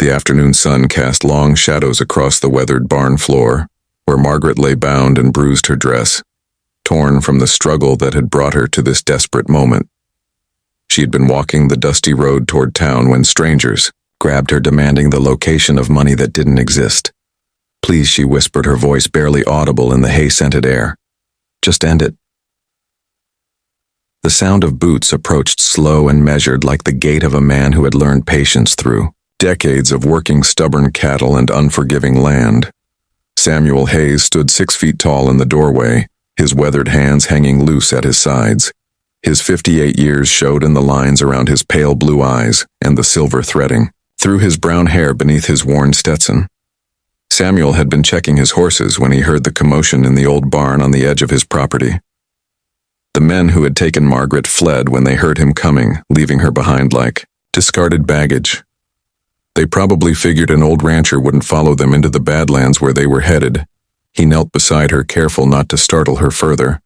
The afternoon sun cast long shadows across the weathered barn floor, where Margaret lay bound and bruised her dress, torn from the struggle that had brought her to this desperate moment. She had been walking the dusty road toward town when strangers grabbed her, demanding the location of money that didn't exist. "Please," she whispered, her voice barely audible in the hay-scented air. "Just end it." The sound of boots approached slow and measured, like the gait of a man who had learned patience through decades of working stubborn cattle and unforgiving land. Samuel Hayes stood 6 feet tall in the doorway, his weathered hands hanging loose at his sides. His 58 years showed in the lines around his pale blue eyes and the silver threading through his brown hair beneath his worn Stetson. Samuel had been checking his horses when he heard the commotion in the old barn on the edge of his property. The men who had taken Margaret fled when they heard him coming, leaving her behind like discarded baggage. They probably figured an old rancher wouldn't follow them into the Badlands where they were headed. He knelt beside her, careful not to startle her further.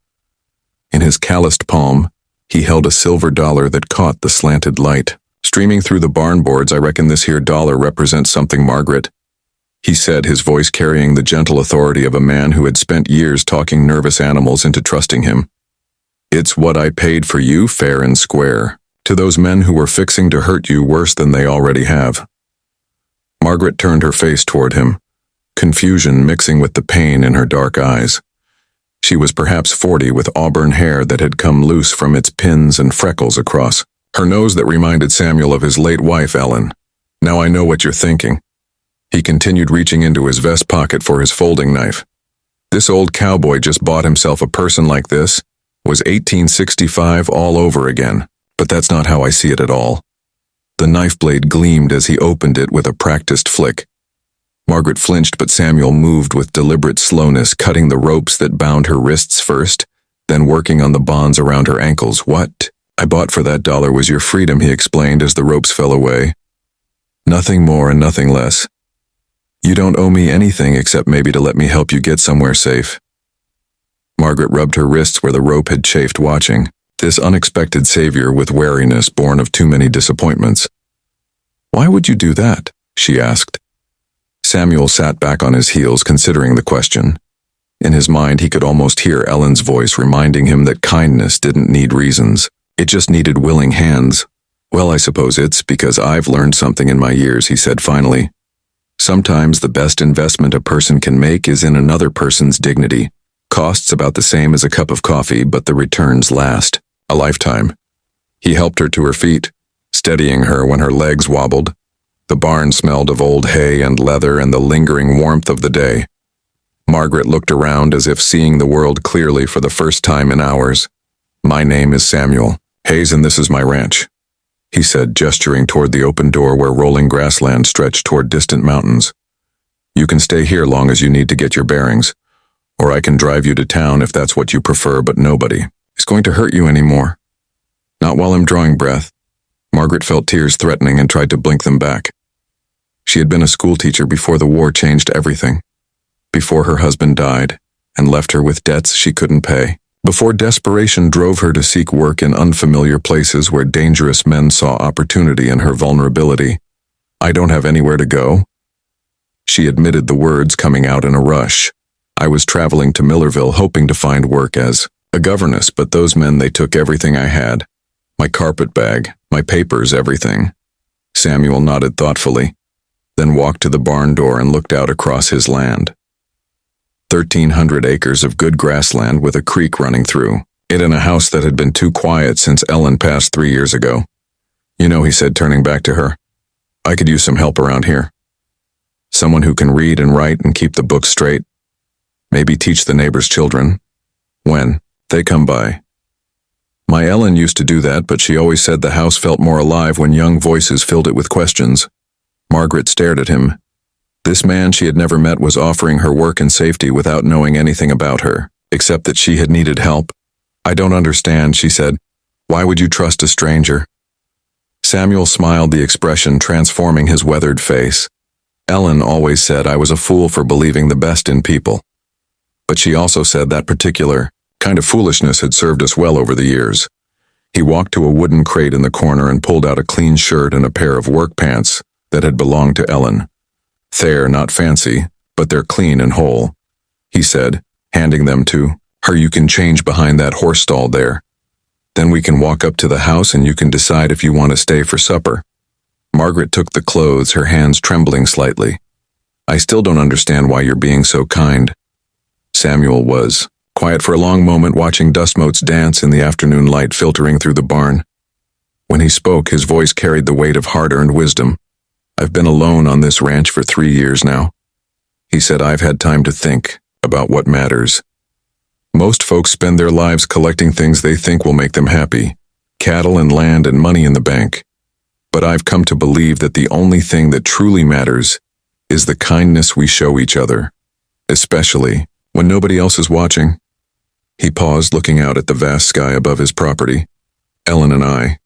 In his calloused palm, he held a silver dollar that caught the slanted light. "Streaming through the barn boards, I reckon this here dollar represents something, Margaret," he said, his voice carrying the gentle authority of a man who had spent years talking nervous animals into trusting him. "It's what I paid for you, fair and square, to those men who were fixing to hurt you worse than they already have." Margaret turned her face toward him, confusion mixing with the pain in her dark eyes. She was perhaps 40, with auburn hair that had come loose from its pins and freckles across her nose that reminded Samuel of his late wife, Ellen. "Now I know what you're thinking." He continued, reaching into his vest pocket for his folding knife. "This old cowboy just bought himself a person like this. Was 1865 all over again. But that's not how I see it at all." The knife blade gleamed as he opened it with a practiced flick. Margaret flinched, but Samuel moved with deliberate slowness, cutting the ropes that bound her wrists first, then working on the bonds around her ankles. "What I bought for that dollar was your freedom," he explained as the ropes fell away. "Nothing more and nothing less. You don't owe me anything except maybe to let me help you get somewhere safe." Margaret rubbed her wrists where the rope had chafed, watching this unexpected savior with wariness born of too many disappointments. "Why would you do that?" she asked. Samuel sat back on his heels, considering the question. In his mind, he could almost hear Ellen's voice reminding him that kindness didn't need reasons. It just needed willing hands. "Well, I suppose it's because I've learned something in my years," he said finally. "Sometimes the best investment a person can make is in another person's dignity. Costs about the same as a cup of coffee, but the returns last a lifetime." He helped her to her feet, steadying her when her legs wobbled. The barn smelled of old hay and leather and the lingering warmth of the day. Margaret looked around as if seeing the world clearly for the first time in hours. "My name is Samuel Hayes, and this is my ranch," he said, gesturing toward the open door where rolling grassland stretched toward distant mountains. "You can stay here long as you need to get your bearings, or I can drive you to town if that's what you prefer, but nobody is going to hurt you anymore. Not while I'm drawing breath." Margaret felt tears threatening and tried to blink them back. She had been a schoolteacher before the war changed everything. Before her husband died and left her with debts she couldn't pay. Before desperation drove her to seek work in unfamiliar places where dangerous men saw opportunity in her vulnerability. "I don't have anywhere to go." She admitted the words coming out in a rush. "I was traveling to Millerville hoping to find work as a governess, but those men, they took everything I had. My carpet bag, my papers, everything." Samuel nodded thoughtfully, then walked to the barn door and looked out across his land. 1,300 acres of good grassland with a creek running through it and a house that had been too quiet since Ellen passed 3 years ago. "You know," he said, turning back to her, "I could use some help around here. Someone who can read and write and keep the books straight. Maybe teach the neighbors' children when they come by. My Ellen used to do that, but she always said the house felt more alive when young voices filled it with questions." Margaret stared at him. This man she had never met was offering her work and safety without knowing anything about her, except that she had needed help. "I don't understand," she said. "Why would you trust a stranger?" Samuel smiled, the expression transforming his weathered face. "Ellen always said I was a fool for believing the best in people. But she also said that particular kind of foolishness had served us well over the years." He walked to a wooden crate in the corner and pulled out a clean shirt and a pair of work pants, that had belonged to Ellen. They're not fancy, but they're clean and whole, he said, handing them to her. You can change behind that horse stall there. Then we can walk up to the house and you can decide if you want to stay for supper. Margaret took the clothes, her hands trembling slightly. I still don't understand why you're being so kind. Samuel was quiet for a long moment, watching dust motes dance in the afternoon light filtering through the barn. When he spoke, his voice carried the weight of hard-earned wisdom. I've been alone on this ranch for 3 years now. He said, I've had time to think about what matters. Most folks spend their lives collecting things they think will make them happy, cattle and land and money in the bank. But I've come to believe that the only thing that truly matters is the kindness we show each other, especially when nobody else is watching. He paused, looking out at the vast sky above his property. Ellen and I,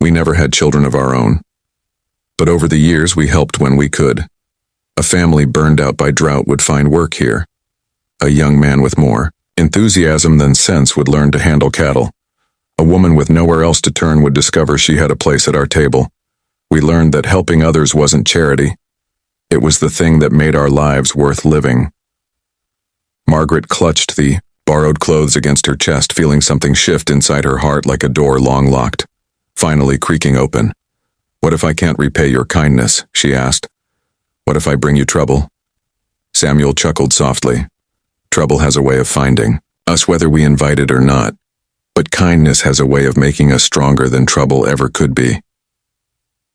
we never had children of our own. But over the years, we helped when we could. A family burned out by drought would find work here. A young man with more enthusiasm than sense would learn to handle cattle. A woman with nowhere else to turn would discover she had a place at our table. We learned that helping others wasn't charity. It was the thing that made our lives worth living. Margaret clutched the borrowed clothes against her chest, feeling something shift inside her heart like a door long locked, finally creaking open. What if I can't repay your kindness? She asked. What if I bring you trouble? Samuel chuckled softly. Trouble has a way of finding us whether we invite it or not, but kindness has a way of making us stronger than trouble ever could be.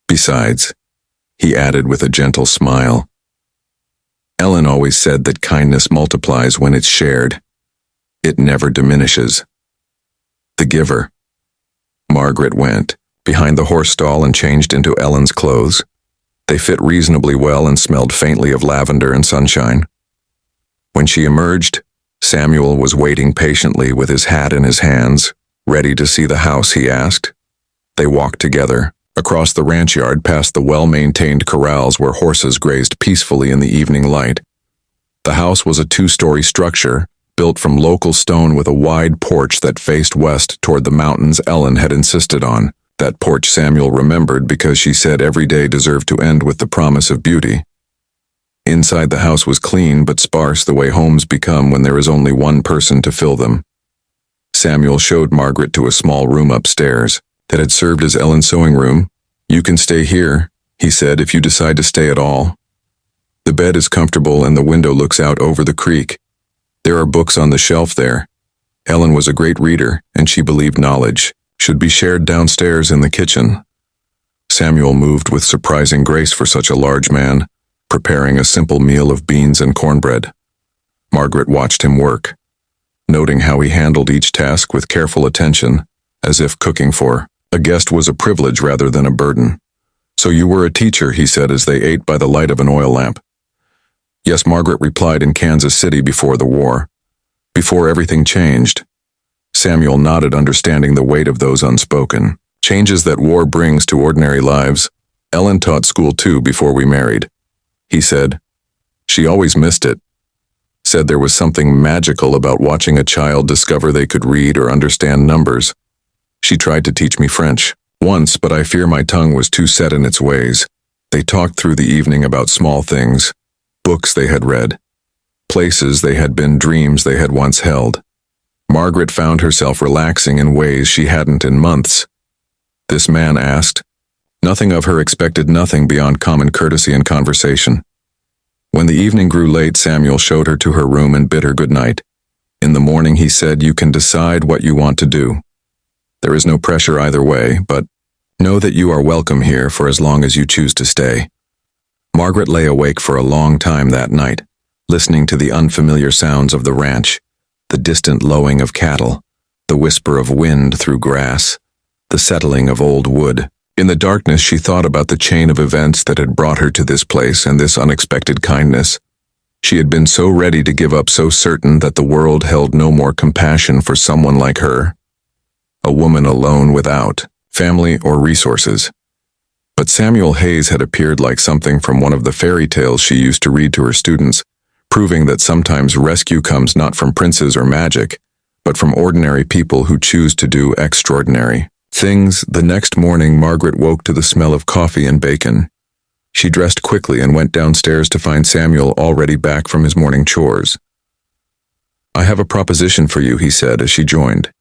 Besides, he added with a gentle smile, Ellen always said that kindness multiplies when it's shared. It never diminishes. The giver. Margaret went behind the horse stall and changed into Ellen's clothes. They fit reasonably well and smelled faintly of lavender and sunshine. When she emerged, Samuel was waiting patiently with his hat in his hands, ready to see the house, he asked. They walked together, across the ranch yard past the well-maintained corrals where horses grazed peacefully in the evening light. The house was a 2-story structure, built from local stone with a wide porch that faced west toward the mountains Ellen had insisted on. That porch Samuel remembered because she said every day deserved to end with the promise of beauty. Inside the house was clean but sparse, the way homes become when there is only one person to fill them. Samuel showed Margaret to a small room upstairs that had served as Ellen's sewing room. You can stay here, he said, if you decide to stay at all. The bed is comfortable and the window looks out over the creek. There are books on the shelf there. Ellen was a great reader, and she believed knowledge should be shared downstairs in the kitchen. Samuel moved with surprising grace for such a large man, preparing a simple meal of beans and cornbread. Margaret watched him work, noting how he handled each task with careful attention, as if cooking for a guest was a privilege rather than a burden. So you were a teacher, he said as they ate by the light of an oil lamp. Yes, Margaret replied, in Kansas City before the war. Before everything changed. Samuel nodded, understanding the weight of those unspoken changes that war brings to ordinary lives. Ellen taught school too before we married. He said, she always missed it. Said there was something magical about watching a child discover they could read or understand numbers. She tried to teach me French once, but I fear my tongue was too set in its ways. They talked through the evening about small things, books they had read, places they had been, dreams they had once held. Margaret found herself relaxing in ways she hadn't in months. This man asked. Nothing of her expected nothing beyond common courtesy and conversation. When the evening grew late, Samuel showed her to her room and bid her good night. In the morning, he said, you can decide what you want to do. There is no pressure either way, but know that you are welcome here for as long as you choose to stay. Margaret lay awake for a long time that night, listening to the unfamiliar sounds of the ranch, the distant lowing of cattle, the whisper of wind through grass, the settling of old wood. In the darkness, she thought about the chain of events that had brought her to this place and this unexpected kindness. She had been so ready to give up, so certain that the world held no more compassion for someone like her, a woman alone without family or resources. But Samuel Hayes had appeared like something from one of the fairy tales she used to read to her students, proving that sometimes rescue comes not from princes or magic, but from ordinary people who choose to do extraordinary things. The next morning, Margaret woke to the smell of coffee and bacon. She dressed quickly and went downstairs to find Samuel already back from his morning chores. "I have a proposition for you," he said as she joined.